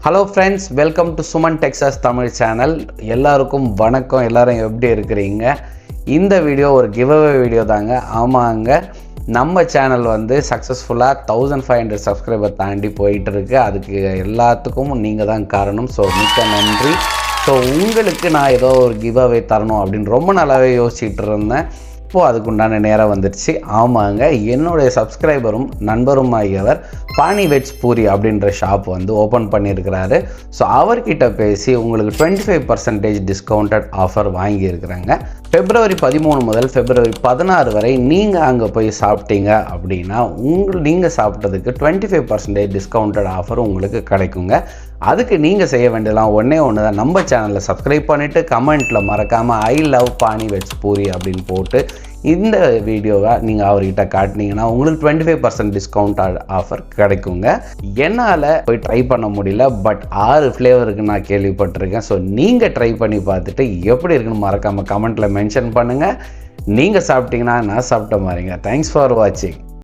Hello friends, welcome to Suman Texas Tamil channel. எல்லாருக்கும் வணக்கம். எல்லோரும் எப்படி இருக்கிறீங்க? இந்த வீடியோ ஒரு கிவ்அவே வீடியோ தாங்க. ஆமாங்க, நம்ம சேனல் சக்ஸஸ்ஃபுல்லாக 1500 சப்ஸ்கிரைபர் தாண்டி போயிட்டுருக்கு. அதுக்கு எல்லாத்துக்கும் நீங்கள் தான் காரணம். ஸோ மிக்க நன்றி. ஸோ உங்களுக்கு நான் ஏதோ ஒரு கிவ்அவே தரணும் அப்படின்னு ரொம்ப நல்லாவே யோசிச்சுட்டு இருந்தேன். இப்போது அதுக்குண்டான நேரம் வந்துடுச்சு. ஆமாங்க, என்னுடைய சப்ஸ்கிரைபரும் நண்பரும் ஆகியவர் பானி வெஜ் பூரி அப்படின்ற ஷாப் ஓப்பன் பண்ணியிருக்கிறாரு. ஸோ அவர்கிட்ட பேசி உங்களுக்கு 25% டிஸ்கவுண்டட் ஆஃபர் வாங்கியிருக்கிறாங்க. February 13 முதல் February 16 வரை நீங்கள் அங்கே போய் சாப்பிட்டீங்க அப்படின்னா நீங்கள் சாப்பிட்டதுக்கு 25% டிஸ்கவுண்டட் ஆஃபர் உங்களுக்கு கிடைக்குங்க. அதுக்கு நீங்கள் செய்ய வேண்டியதெல்லாம் ஒன்றே ஒன்று தான். நம்ம சேனலில் சப்ஸ்கிரைப் பண்ணிவிட்டு கமெண்ட்டில் மறக்காமல் I love pani veg puri அப்படின்னு போட்டு இந்த வீடியோவை நீங்கள் அவர்கிட்ட காட்டினீங்கன்னா உங்களுக்கு 25% டிஸ்கவுண்ட் ஆஃபர் கிடைக்குங்க. என்னால் போய் ட்ரை பண்ண முடியல, பட் 6 ஃப்ளேவருக்கு நான் கேள்விப்பட்டிருக்கேன். ஸோ நீங்கள் ட்ரை பண்ணி பார்த்துட்டு எப்படி இருக்குன்னு மறக்காமல் கமெண்ட்டில் மென்ஷன் பண்ணுங்கள். நீங்கள் சாப்பிட்டீங்கன்னா நான் சாப்பிட்ட மாதிரிங்க. தேங்க்ஸ் ஃபார் வாட்சிங்.